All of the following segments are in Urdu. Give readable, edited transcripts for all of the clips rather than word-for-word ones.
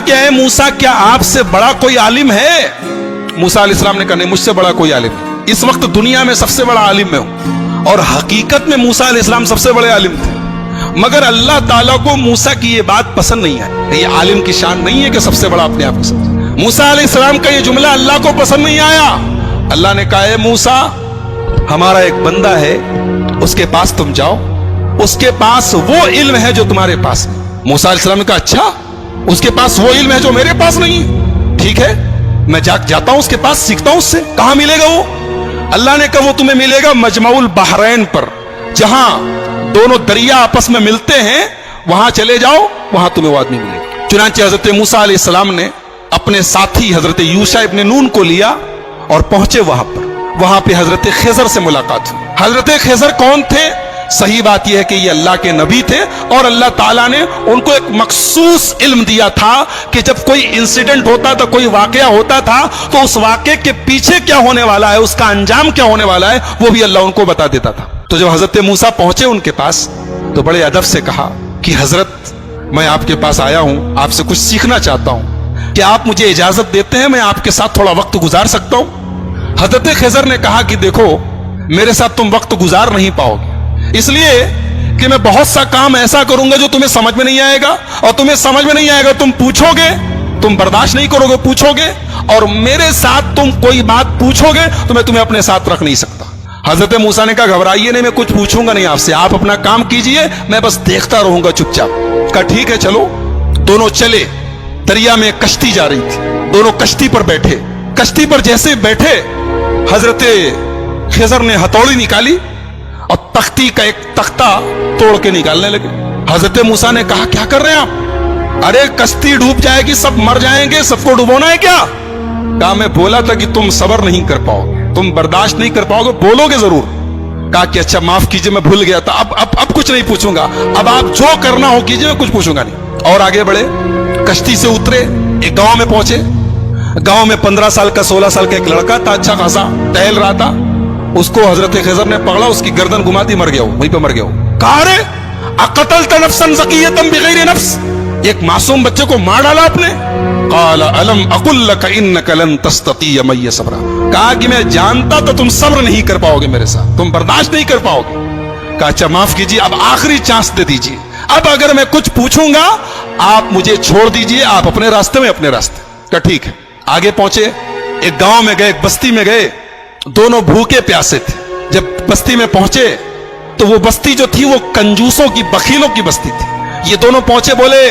کہ اے موسیٰ کیا آپ سے بڑا کوئی عالم ہے؟ موسیٰ علیہ السلام نے کہا نہیں، مجھ سے بڑا کوئی عالم نہیں، اس وقت دنیا میں سب سے بڑا عالم میں ہوں۔ اور حقیقت میں موسیٰ علیہ السلام سب سے بڑے عالم تھے، مگر اللہ تعالیٰ کو موسیٰ کی یہ بات پسند نہیں ہے۔ یہ عالم کی شان نہیں ہے کہ سب سے بڑا اپنے آپ کو سمجھے۔ موسیٰ علیہ السلام کا یہ جملہ اللہ کو پسند نہیں آیا۔ اللہ نے کہا اے موسیٰ، ہمارا ایک بندہ ہے، اس کے پاس تم جاؤ، اس کے پاس وہ علم ہے جو تمہارے پاس ہے۔ موسیٰ علیہ السلام نے کہا اچھا، اس کے پاس وہ علم ہے جو میرے پاس نہیں، ٹھیک ہے میں جاتا ہوں اس کے پاس، سیکھتا ہوں اس سے۔ کہاں ملے گا وہ؟ اللہ نے کہا وہ تمہیں ملے گا مجمع البحرین پر، جہاں دونوں دریا آپس میں ملتے ہیں، وہاں چلے جاؤ، وہاں تمہیں وہ آدمی ملے گا۔ چنانچہ حضرت موسیٰ علیہ السلام نے اپنے ساتھی حضرت یوشع ابن نون کو لیا اور پہنچے وہاں پر۔ وہاں پہ حضرت خضر سے ملاقات ہوئی۔ حضرت خضر کون تھے؟ صحیح بات یہ ہے کہ یہ اللہ کے نبی تھے، اور اللہ تعالیٰ نے ان کو ایک مخصوص علم دیا تھا کہ جب کوئی انسیڈنٹ ہوتا تھا، کوئی واقعہ ہوتا تھا، تو اس واقعے کے پیچھے کیا ہونے والا ہے، اس کا انجام کیا ہونے والا ہے، وہ بھی اللہ ان کو بتا دیتا تھا۔ تو جب حضرت موسیٰ پہنچے ان کے پاس تو بڑے ادب سے کہا کہ حضرت میں آپ کے پاس آیا ہوں، آپ سے کچھ سیکھنا چاہتا ہوں، کہ آپ مجھے اجازت دیتے ہیں میں آپ کے ساتھ تھوڑا وقت گزار سکتا ہوں؟ حضرت خضر نے کہا کہ دیکھو میرے ساتھ تم وقت گزار نہیں پاؤ گے، اس لیے کہ میں بہت سا کام ایسا کروں گا جو تمہیں سمجھ میں نہیں آئے گا، اور تمہیں سمجھ میں نہیں آئے گا تم پوچھو گے، تم برداشت نہیں کرو گے، پوچھو گے، اور میرے ساتھ تم کوئی بات پوچھو گے تو میں تمہیں اپنے ساتھ رکھ نہیں سکتا۔ حضرت موسیٰ نے کہا گھبرائیے نہیں، میں کچھ پوچھوں گا نہیں آپ سے، آپ اپنا کام کیجئے، میں بس دیکھتا رہوں گا چپ چاپ۔ کہا ٹھیک ہے چلو۔ دونوں چلے، دریا میں کشتی جا رہی تھی، دونوں کشتی پر بیٹھے۔ کشتی پر جیسے بیٹھے حضرت خضر نے ہتھوڑی نکالی اور تختی کا ایک تختہ توڑ کے نکالنے لگے۔ حضرت موسیٰ نے کہا کیا کر رہے ہیں آپ؟ ارے کشتی ڈوب جائے گی، سب مر جائیں گے، سب کو ڈبونا ہے کیا؟ کہا میں بولا تھا کہ تم صبر نہیں کر پاؤ گے، تم برداشت نہیں کر پاؤ گے، بولو گے ضرور۔ کہا کہ اچھا معاف کیجئے میں بھول گیا تھا، اب کچھ نہیں پوچھوں گا، اب آپ جو کرنا ہو کیجئے، میں کچھ پوچھوں گا نہیں۔ اور آگے بڑھے، کشتی سے اترے، ایک گاؤں میں پہنچے۔ گاؤں میں 15 سال کا 16 سال کا ایک لڑکا تھا، اچھا خاصا ٹہل رہا تھا۔ اس کو حضرت خضر نے پکڑا، اس کی گردن گھماتی، مر گیا، وہیں پہ مر گیا۔ کہا رے اقتلت نفسا زکیۃ بغیر نفس، ایک معصوم بچے کو مار ڈالا آپ نے؟ قال الم اقل لك انك لن تستطيع معي صبرا، کہا کہ میں جانتا تو تم صبر نہیں کر پاؤ گے میرے ساتھ، تم برداشت نہیں کر پاؤ گے۔ کہا اچھا معاف کیجیے، اب آخری چانس دے دیجیے، اب اگر میں کچھ پوچھوں گا آپ مجھے چھوڑ دیجیے، آپ اپنے راستے میں اپنے راستے۔ کہا ٹھیک ہے۔ آگے پہنچے، ایک گاؤں میں گئے، ایک بستی میں گئے، دونوں بھوکے پیاسے تھے۔ جب بستی میں پہنچے تو وہ بستی جو تھی وہ کنجوسوں کی، بخیلوں کی بستی تھی۔ یہ دونوں پہنچے، بولے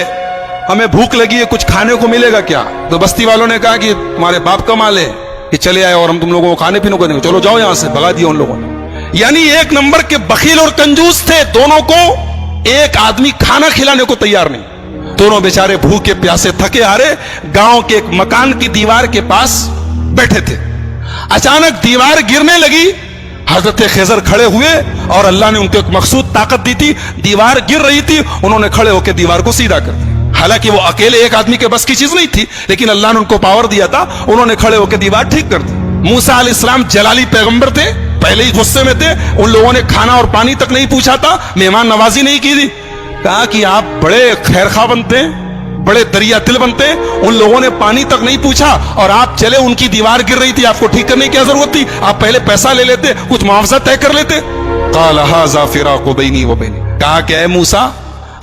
ہمیں بھوک لگی ہے، کچھ کھانے کو ملے گا کیا؟ تو بستی والوں نے کہا کہ تمہارے باپ کا مال ہے، کہ چلے آئے اور ہم تم لوگوں کو کھانے پینے کو دیں گے، چلو جاؤ یہاں سے۔ بھگا دیا ان لوگوں نے۔ یعنی ایک نمبر کے بخیل اور کنجوس تھے، دونوں کو ایک آدمی کھانا کھلانے کو تیار نہیں۔ دونوں بیچارے بھوکے پیاسے تھکے ہارے گاؤں کے ایک مکان کی دیوار کے پاس بیٹھے تھے۔ اچانک دیوار گرنے لگی، حضرت خضر کھڑے ہوئے اور اللہ نے ان کو ایک مخصوص طاقت دی تھی، دیوار گر رہی تھی، انہوں نے کھڑے ہو کے دیوار کو سیدھا کر دیا۔ حالانکہ وہ اکیلے ایک آدمی کے بس کی چیز نہیں تھی، لیکن اللہ نے ان کو پاور دیا تھا، انہوں نے کھڑے ہو کے دیوار ٹھیک کر دی۔ موسیٰ علیہ السلام جلالی پیغمبر تھے، پہلے ہی غصے میں تھے، ان لوگوں نے کھانا اور پانی تک نہیں پوچھا تھا، مہمان نوازی نہیں کی تھی۔ کہا کہ آپ بڑے خیر خواہ بنتے ہیں، بڑے دریا دل بنتے ہیں، ان لوگوں نے پانی تک نہیں پوچھا اور آپ چلے، ان کی دیوار گر رہی تھی، آپ کو ٹھیک کرنے کی کیا ضرورت تھی؟ آپ پہلے پیسہ لے لیتے، کچھ معاوضہ طے کر لیتے۔ قال ھذا فراق بینی و بینک، کہا کہ اے موسیٰ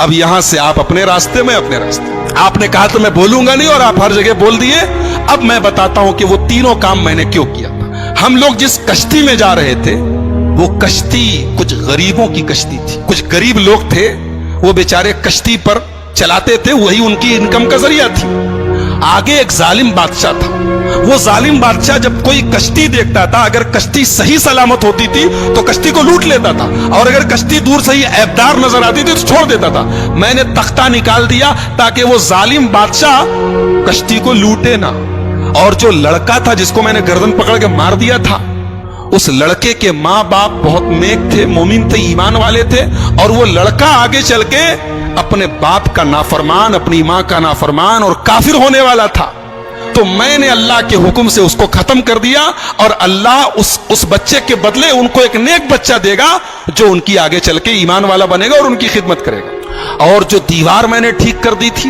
اب یہاں سے آپ اپنے راستے میں اپنے راستے۔ آپ نے کہا تو میں بولوں گا نہیں اور آپ ہر جگہ بول دیے۔ اب میں بتاتا ہوں کہ وہ تینوں کام میں نے کیوں کیا تھا۔ ہم لوگ جس کشتی میں جا رہے تھے وہ کشتی کچھ غریبوں کی کشتی تھی، کچھ غریب لوگ تھے، وہ بیچارے کشتی پر چلاتے تھے، وہی ان کی انکم کا ذریعہ تھی۔ آگے ایک ظالم بادشاہ تھا، وہ ظالم بادشاہ جب کوئی کشتی دیکھتا تھا، اگر کشتی صحیح سلامت ہوتی تھی تو کشتی کو لوٹ لیتا تھا، اور اگر کشتی دور سے ہی عیبدار نظر آتی تھی تو چھوڑ دیتا تھا۔ میں نے تختہ نکال دیا تاکہ وہ ظالم بادشاہ کشتی کو لوٹے نہ، اور جو لڑکا تھا جس کو میں نے گردن پکڑ کے مار دیا تھا، اس لڑکے کے ماں باپ بہت نیک تھے، مومن تھے، ایمان والے تھے، اور وہ لڑکا آگے چل کے اپنے باپ کا نافرمان، اپنی ماں کا نافرمان اور کافر ہونے والا تھا۔ تو میں نے اللہ کے حکم سے اس کو ختم کر دیا، اور اللہ اس بچے کے بدلے ان کو ایک نیک بچہ دے گا جو ان کی آگے چل کے ایمان والا بنے گا اور ان کی خدمت کرے گا۔ اور جو دیوار میں نے ٹھیک کر دی تھی